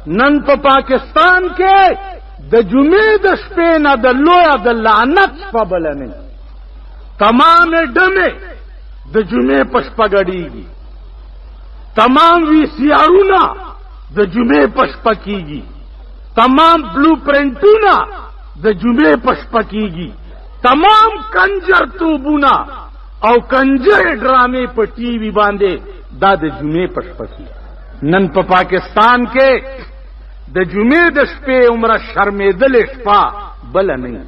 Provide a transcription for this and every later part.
نن په پاکستان کې د جمعې د شپې نه د لوی د لعنت شپه بل نه تمام ډمې د جمعې په شپه ګډېږي تمام وی سیارونه د جمعې په شپه کېږي تمام بلو پرنټونه د جمعې په شپه کېږي تمام کنجر توبونه او کنجر ډرامې په ټي وي باندې دا د جمعې په شپه کېږي نن په پاکستان کې د جمعې د شپې عمره شرمېدلې شپه بل نه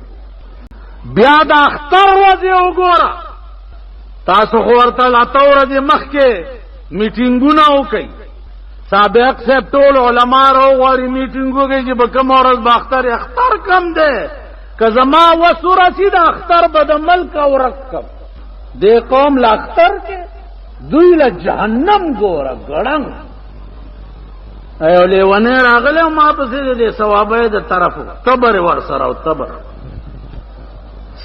بیا د اختر ورځې وګوره تاسو خو ورته اته ورځې مخکې میټینګونه وکړئ سابق صاحب ټول علما راوغواړي میټینګ وکړي چې به کومه ورځ به اختر کم دی که زما وس ورسي د اختر به د ملک ورک کم دې قوم له اختر کې دوی له جهنم ګوره ګړنګ ایو لیونی راغلی ما پسې د ثوابه د طرفو تبر ورسره او تبر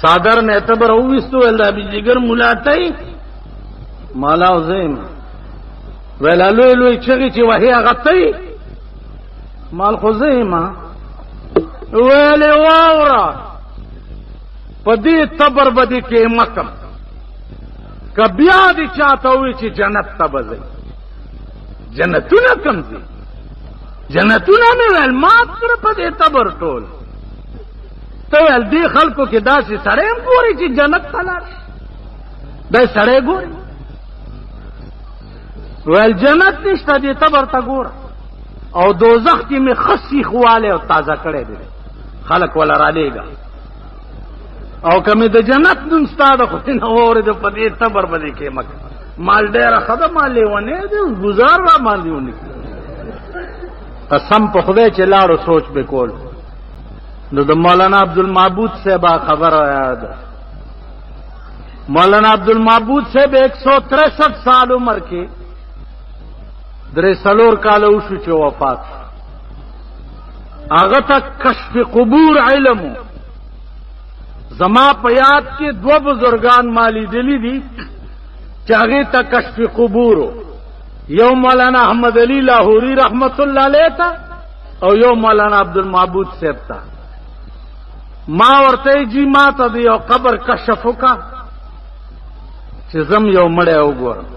صادر نه تبر وېستو ول د جګر ملاټي مالا وزیم ولا لوی لوی چغی چې وهي غتې مال خزیمه ویلې واورا په دې تبر بدی کې مکم ک بیا دې چاته وی چې جنت ته بځي جنتونه کم دي جنتونه مې ول مات کړ په دې تبر ټول ته ول دې خلکو کې داسې سړی هم ګوري چې جنت ته لاړ دا سړی ګوري ول جنت نشته دې تبر ته ګوره او دوزخ کې مې خسي خواله او تازه کړي دي خلک ولا را لېګا او کمه د جنت نن ستاده خو نه اورې د پدې تبر باندې کې مکه مال ډېر خدمه مالې ونه دې گزار را مالې ونه قسم په خدای چې لاړو سوچ به کول نو د مولانا عبدالمعبود صاحب خبر یاد مولانا عبدالمعبود صاحب 163 سال عمر کې درې سلور کال وشو چې وفات هغه ته کشف قبور علم زما په یاد کې دو بزرگان مالی دلی دي چې هغه ته کشف قبور یو مولانا احمد علی لاہوری رحمت الله علیه تا او یو مولانا عبدالمعبود صاحب تا ما ورته جی ما ته دی یو قبر کشف وکا چې زم یو مړی وګورم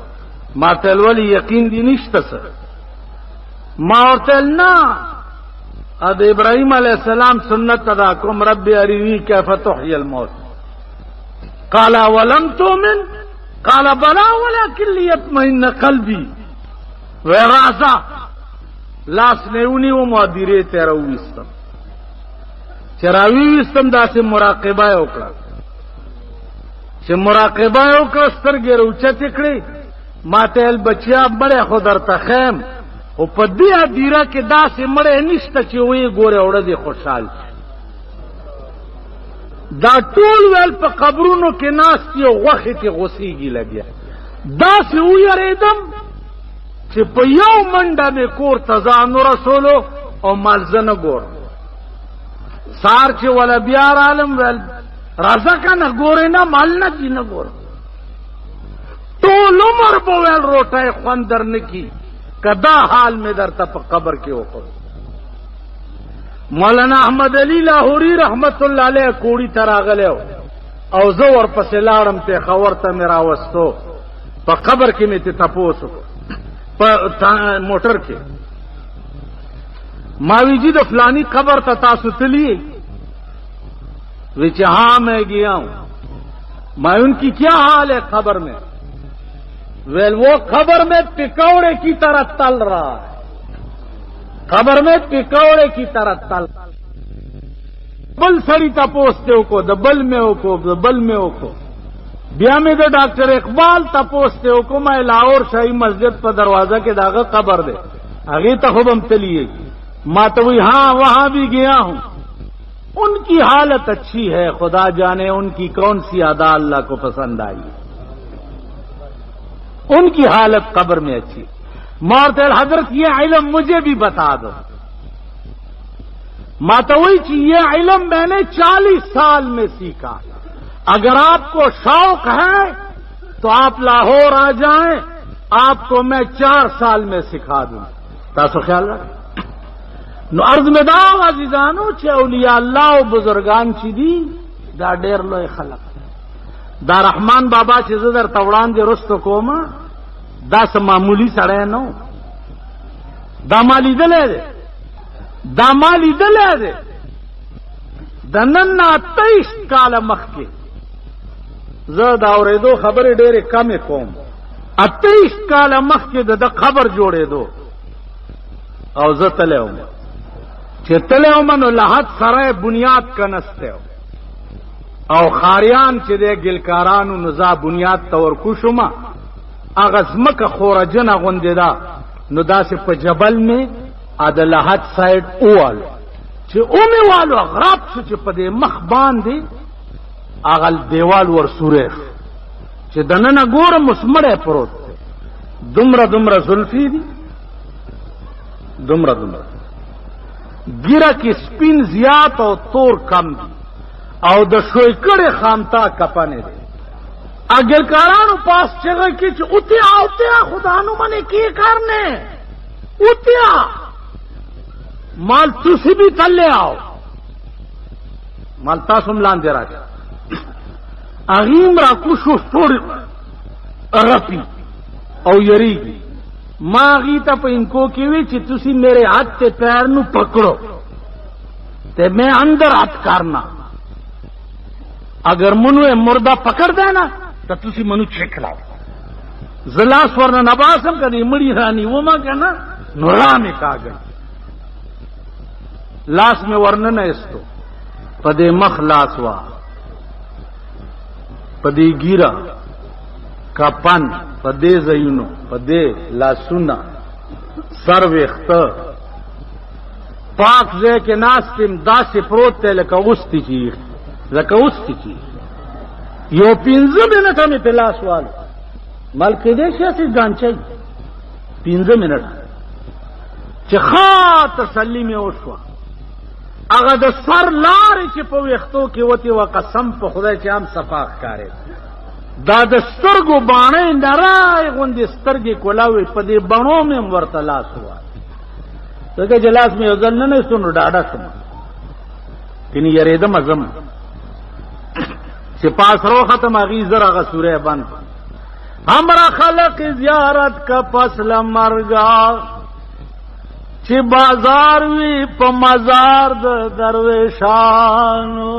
ما ته ولی یقین دی نشته سر ما ورته نه اد ابراهيم عليه السلام سنت ادا کوم رب ارینی کیف تحیی الموت قال ولم تؤمن قال بلى ولكن ليطمئن قلبي ورازا لاس نیونی و مدیره تیرویستم چراویستم داسې مراقبه وکړه چې مراقبه وکړه سترګې روچته کړې ماته ال بچیا بڑے خودر تخیم او په دې دیره کې داسې مړې نشته چې وې ګوره وړه دي خوشحال دا ټول ول په قبرونو کې ناس یو غوخه کې غوسیږي لګیا داسې وېریدم چې په یو منډه مې کور تزان رسولو او مالزنه ګور سار چې ولا بیا عالم ول رازه کنه ګورې نه مال نه کی نه ګور ټول عمر په ول روټه خوندر نکی کدا حال میں در تپ قبر کے اوپر مولانا احمد علی لاہوری رحمت اللہ علیہ کوڑی تراغلے او زور پس لاړم ته خبر ته میرا وستو په قبر کې می ته تاسو په موټر کې ماوی جی د فلانی قبر ته تاسو تلی وچ ہاں میں گیا ہوں میں ان کی کیا حال ہے قبر میں ویل وہ قبر میں پکوڑے کی طرح تل رہا ہے قبر میں پکوڑے کی طرح تل بل سڑی تا پوستے ہو کو دبل میں ہو کو دبل میں ہو کو بیا میں دے ڈاکٹر اقبال تا پوستے ہو کو میں لاہور شاہی مسجد پر دروازہ کے داغا قبر دے اگے تا خوب ہم تلیے ماں تو ہاں وہاں بھی گیا ہوں ان کی حالت اچھی ہے خدا جانے ان کی کون سی ادا اللہ کو پسند آئی ان کی حالت قبر میں اچھی مارتے حضرت یہ علم مجھے بھی بتا دو ماتوئی چی یہ علم میں نے 40 سال میں سیکھا اگر آپ کو شوق ہے تو آپ لاہور آ جائیں آپ کو میں 4 سال میں سکھا دوں تاسو خیال رکھ نو عرض میں دا عزیزانو چې اولیاء الله او بزرگان چې دي دا ډېر لوی خلق دا رحمان بابا چې زه در توړان دي رستو کومه دا سم معمولی سړی نو دا مالی دلې دا مالی دلې د نن 23 کال مخکې زه دا اورېدو خبرې ډېرې کمې کوم 28 کال مخکې د خبر جوړېدو او زه تللی وم چې تللی وم نو لحد سره بنیاد کنستی او خاریان چې دی ګلکارانو نو زه بنیاد ته ورکوشم هغه ځمکه خورجنه غوندې ده نو داسې په جبل مې د لحد سایډ اووالو چې اومې والو غراب شو چې په دې مخ باندې هغه دیوال ورسوری شو چې دننه ګورم اوس مړی پروت دی دومره زلفې دي دومره ګیره کې سپین زیات او تور کم دي او د شوی کړې خامتا کپنې دي اگلکارانو پاس چغه کې چې اوتیا خدانو منه کی کرنے اوتیا مال تسی بھی تلے آؤ مال تاسو ملان دے راځه اغیم را کوشو ستوري رپی او یریږي ما غی ته په انکو کې وی چې تسی میرے ہاتھ تے پیر نو پکڑو تے میں اندر ہاتھ کرنا اگر منو مردہ پکڑ دینا تو تسی منو چیک لاؤ زلاس ورنہ نباسم کدی مڑی رانی وہ ماں کہنا نورا میں کاغذ لاس میں ورنہ نہ اس تو پدے مخ لاس وا پدے گیرا کا پن پدے زینو پدے لاسونا سر ویخت پاک زے کے ناستم دا سے پروت تے لکا استی چیخ یو 15 منٹ میں پلاس والو ملک دیشیا سے گانچائی 15 منٹ چخا تسلی میں اوشوا اگر د سر لارې چې په ویختو کې وتی و قسم په خدای چې هم صفاق کاري دا د سترګو باڼې نرای غوندې سترګې کولاوي په دې بڼو مې ورته لاس وای دغه جلاس مې ځل نه سونو ډاډه شم تیني یریدم ازم چې پاس رو ختم اغي زرا غ سوره بند हमरा خلق زیارت کا پسل مرگا چې بازار وی په مزار د درویشانو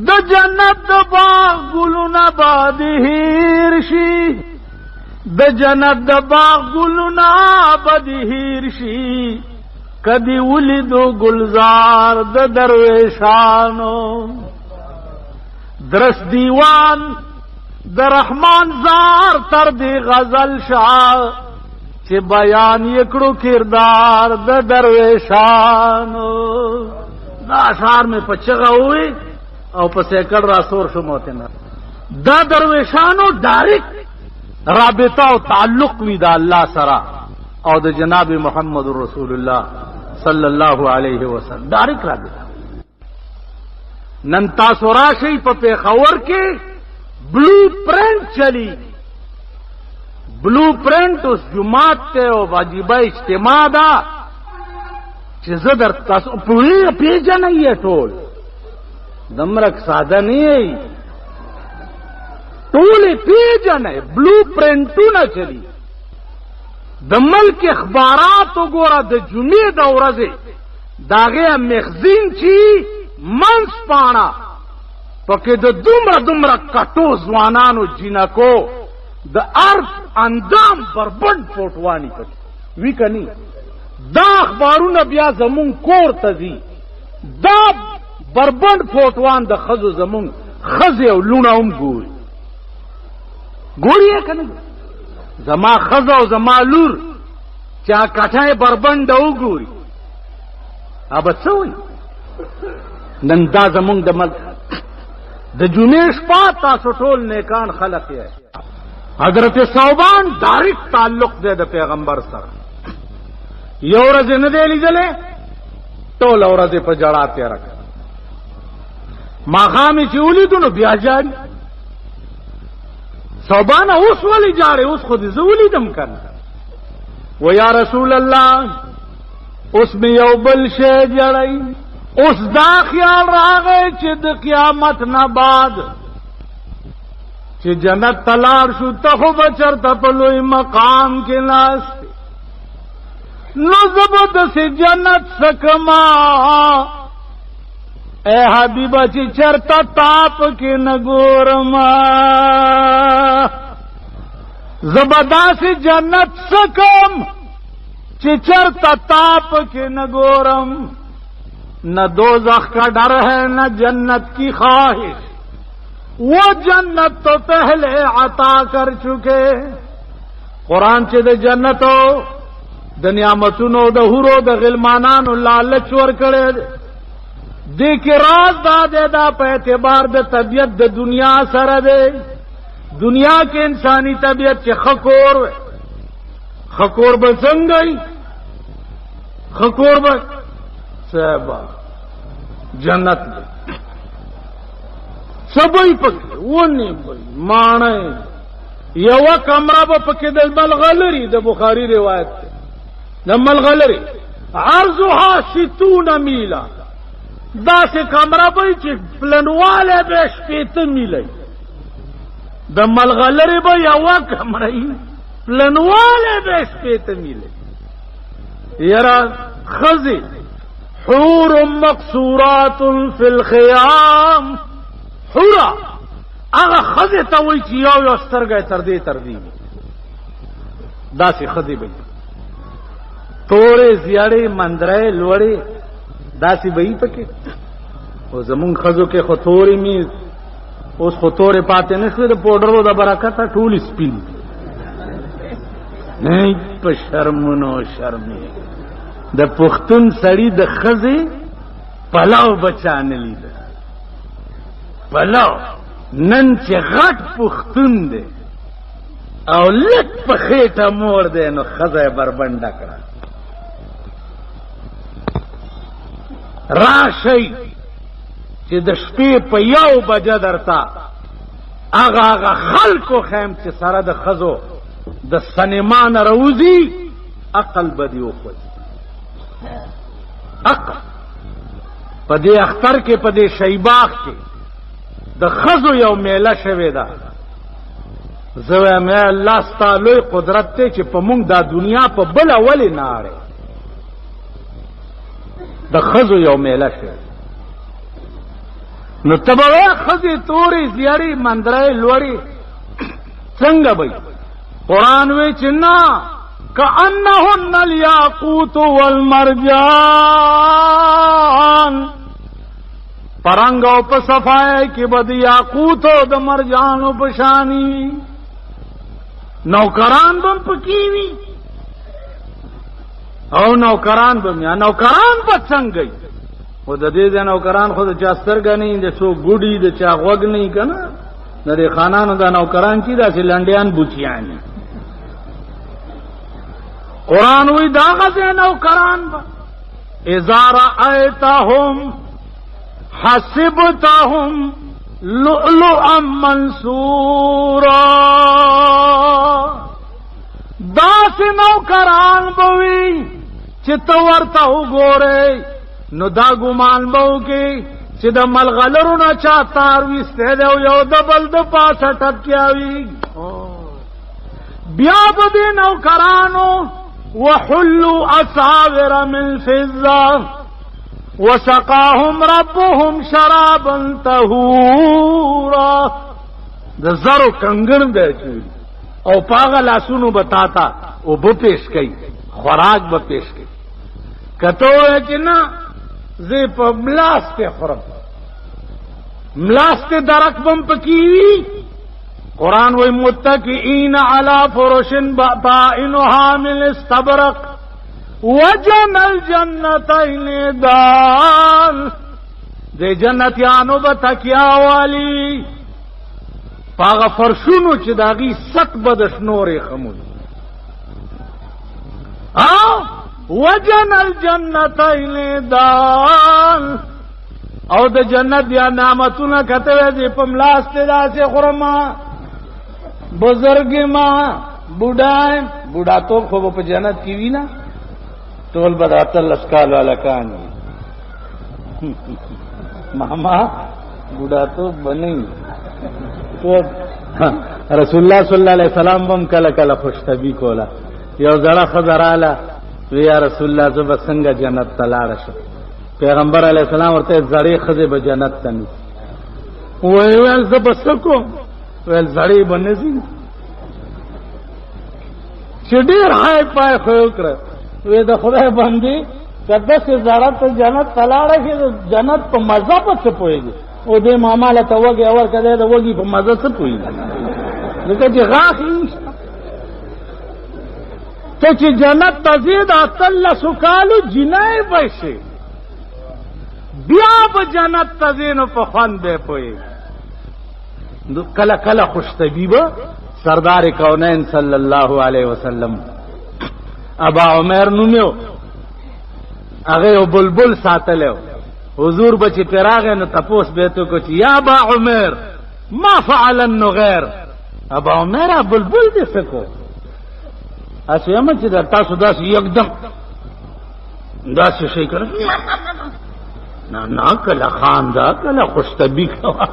د جنت د باغ ګلونه باد هیر شي د جنت د باغ ګلونه باد هیر شي کدی ولیدو گلزار د درویشانو درس دیوان د رحمان زار تر دی غزل شاه چې بیان یکړو کردار د درویشانو دا اشعار میں پچغه ہوئی او پسې کړ را سور شو موتنه دا درویشانو ډایرکټ رابطه او تعلق وی دا الله سره او د جناب محمد رسول الله صلی الله علیه وسلم ډایرکټ رابطه نن تاسو راشي په پیښور کې بلو پرنٹ چلی بلو پرنٹ اس جماعت تے او واجبہ اجتماع دا چې زدر تاسو پوری پیجا نہیں ہے ټول دمرک سادہ نہیں ہے ټول پیجا نہیں بلو پرنٹو نہ چلی د ملک اخبارات وګوره د جمعې د ورځې داغه مخزین چی منس پانا پکې د دومره کټو ځوانانو جنکو د ارض اندام بربند فوټوانی پکې وی کني دا اخبارونه بیا زمون کور تزي دا بربند فوټوان د خزو زمون خزه او لونه هم ګوري کنه زما خزه او زما لور چا کټای بربند او ګوري اب څوي نن دا زمون د ملک د جمعې شپه تاسو ټول نیکان خلق یې حضرت صوبان ډایرکټ تعلق دی د پیغمبر سره یو ورځ نه دی لیدلې ټول ورځ په جړا تیر کړ ماخامي چې ولیدو نو بیا جاری صوبان اوس ولی جاړي اوس خو دې زه ولیدم کنه و یا رسول الله उसमें यौ बल शे जड़ई उस दा ख्याल रागे चे द क़यामत न बाद चे जन्नत तलार शु तखो बचर तपलोई मकाम के नास्ते नो जबरदस्त से जन्नत सकमा ए हबीबा ची चरता ताप के नगोरमा जबरदा से जन्नत सकम चिचर ताप के नगोरम न दोज़ख का डर है न जन्नत की ख्वाहिश वो जन्नत तो पहले अता कर चुके कुरान से द जन्नतो द नियामतुनो द हुरो द गिलमानान लालच वर करे दे के राज दा दे दा पे एतबार द तबियत द दुनिया सर दे दुनिया के इंसानी तबियत के खकोर बसंग गई खकोर बस सहबा जन्नत में सबई पके वो नहीं बई माणे यवा कमरा ब पके द मलगलरी द बुखारी रिवायत द मलगलरी अर्जुहा 60 मीला दा से कमरा बई ची प्लनवाले बेश पेत मिले द मलगलरी बई यवा कमरा ही प्लनवाले बेश पेत मिले यरा खज़े हूर मकसूरातुन फिल ख़ियाम हुरा आगा खज़े तवई चियाओ अस्तर गए तरदी दासी खज़े बई तोरे जियाड़े मंदरे लोड़े दासी बई पके वो जमुन खज़ो के खतोरी में उस खतोरे पाते नस्ले द पाउडर द बरकत टूल स्पिन नहीं पर शर्मनो शर्मी द पुख्तुन सड़ी द खज़े पलाव बचाने ली द पलाव नन चे घट पुख्तुन दे और लट पखेटा मोड़ दे नो खज़े बरबंडा करा राशई चे द शपे पयाव बजा दरता आगा खल को खैम चे सारा द खज़ो द सनेमान रोजी अकल बदियो खुद अकल पदे अख्तर के पदे शैबाख के द खज़ो यौ मेला शवेदा जवे मैं अल्लाह स्तालोय कुदरत ते चे पमुंग दा दुनिया प बल अवले ना आड़े द खज़ो यौ मेला शवेदा न तबवे खज़े तोरी जियारी मंदरे लोड़ी संग बई कुरान वे चिन्ना कअन्नहुन्नल याकूत वल मरजान परंगो प सफाए कि बद याकूतो द मरजानो पशानी नौकरान बम पकीवी और नौकरान बम या नौकरान पचंग गई वो दे नौकरान खुद चास्तर का नहीं दे सो गुड़ी दे चावग नहीं का ना नरे खानानो दा नौकरान की दा से लंडियान बुचियानी कुरान हुई दागा से नौकरान इजारा आयताहुम हसिबताहुम लुअलुअम मंसूरा दास नौकरान बवी चितवरता हु गोरे नो दा गुमान बहू की सिद्ध मलगलरू न चाहतार विस्ते दे यो दबल द पास टक्यावी ब्याबदे नौकरानो वहुल्लु असाविर मिन फिज़्ज़ा वसकाहुम रब्बुहुम शराबन तहूरा द जरो कंगन दे चूरी और पागल आसुनु बताता वो पेश कई खुराक ब पेश कई कतो है कि ना जे पर मलास्ते खुरम मलास्ते दरक बम पकीवी कुरान वही मुत्तकीन अला फुरुशिन बाइनुहा मिन इस्तबरक वजनल जन्नतैन दान दे जन्नत यानो बतकिया वाली पागा फरशुनु चिदागी सत बदशनोरे खमुल वजनल जन्नतैन दान और द जन्नत या नामतुना कहते हुए जे पमलास्ते दासे खुरमा बुजुर्ग मां बुढ़ाए बुढ़ा तो खूब जन्नत की भी ना टोल बदाता लस्काल वाला कहानी मामा बूढ़ा तो बने तो रसूलुल्लाह सल्लल्लाहु अलैहि वसल्लम बम कल कल खुशतबी कोला यो जरा खबर आला तो या रसूलुल्लाह जब संग जन्नत तलाड़ शो पैगंबर अलैहि सलाम वर्ते जड़ी खजे ब जन्नत तनी वेल जब सको वेल जड़ी बने सी चिडीर हाय पाए खोकर वे द खुदाई बंदी कदा से जरा तो जन्नत तलाड़ के जन्नत को मजा पर से पोएगी वो दे मामा ला तवगे और कदे तो वगी को मजा से पोएगी लेकिन जे गाख तो ची जन्नत तजीद अतल्ला सुकालू जिनाए पैसे बियाब जन्नत तजीन पखन दे पोए कला कला खुशतबीब सरदार कौनैन सल्लल्लाहु अलैहि वसल्लम अबा उमर नुम्यो अगे वो बुलबुल सातले हुजूर बची पेरागे न तपोस बेतो कुछ या अबा उमर मा फअल النغير अबा उमर बुलबुल दे सको असो म چې درتا سودا سی एकदम دا څه شي کړ نه کله خان دا کله خوشتبی کوا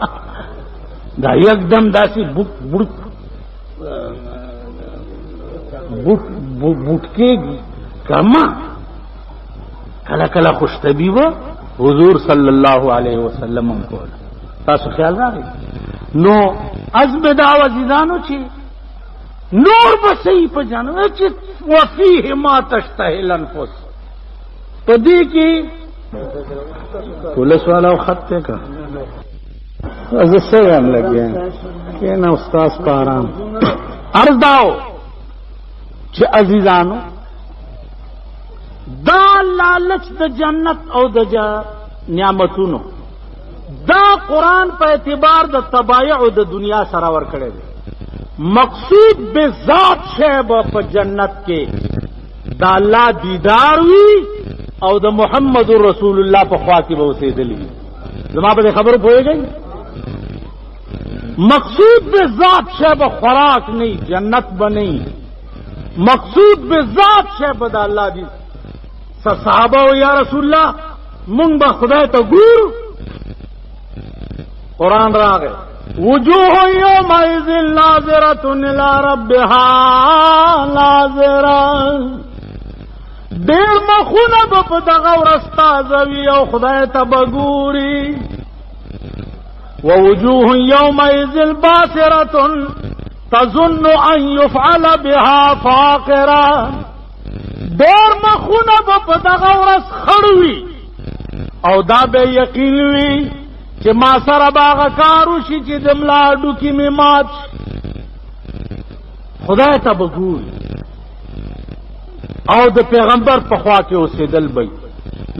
دا एकदम دا سی بوټ بوټ بوټ بوټ کې کما کله کله خوشتبی و حضور صلی الله علیه وسلم کو تاسو خیال راغی نو عزم دعوه زیدانو چې نور بسئی پہ جانو وفیہ ما تشتہی الانفس پدی کی پولیس والا خطے کا سے ہم لگے کہ نا استاذ کا آرام عرض داؤ چھ عزیزانو دا لالچ دا جنت او دا نعمتونو دا قرآن پہ اعتبار دا تبایع دا دنیا سراور کڑے دے مقصود بے ذات شیب په جنت کې دا الله دیدار وی او د محمد رسول الله په خوا کې به اوسېدلی زما په خبرو پوهیږئ مقصود بے ذات شیب خوراک نہیں جنت بنی مقصود بے ذات شیب دا الله دی صحابه یا رسول الله مونږ به خدای ته ګورو قرآن راغی وجوه يومئذ ناظرة إلى ربها ناظرة دیر مخونه په دغه ورستازوي او خدای ته بګوري ووجوه يومئذ باسرة تظن أن يفعل بها فاقرة دیر مخونه په دغه ورس خړوي او دا به یقین وي چې ما سره باغ کارو شي چې د ملاډو کې می مات خدای ته بګوري او د پیغمبر په خوا کې اوسېدل بي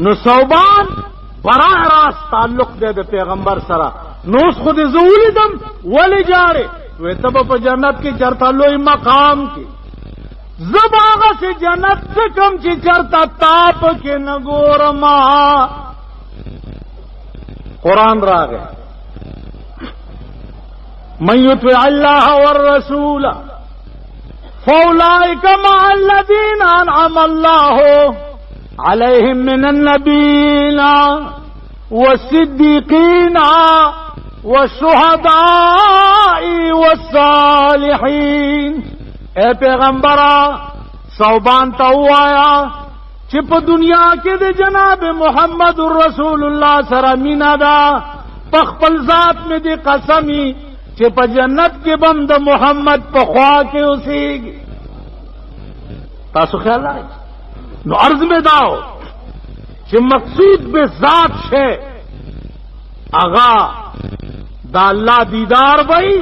نو صوبان براه راست تعلق دی د پیغمبر سره نو اوس خو دې زولیدم ولې جاړې وې ته په جنت کې چرته لوی مقام کې زباغه سے جنت سے کم چې چرته تاپ کې نه ګورما قرآن راغے من يطع الله والرسول فاولئك مع الذين انعم الله عليهم من النبيين والصديقين والشهداء والصالحين اے پیغمبرا صوبان توایا چې په دنیا کې د جناب محمد رسول الله سره مینا دا په خپل ذات مې دې قسمی چې په جنت کې بم د محمد په خوا کې اوسېږي تاسو خیال لرئ نو عرض مې داو چې مقصود به ذات شه اغا دا الله دیدار وای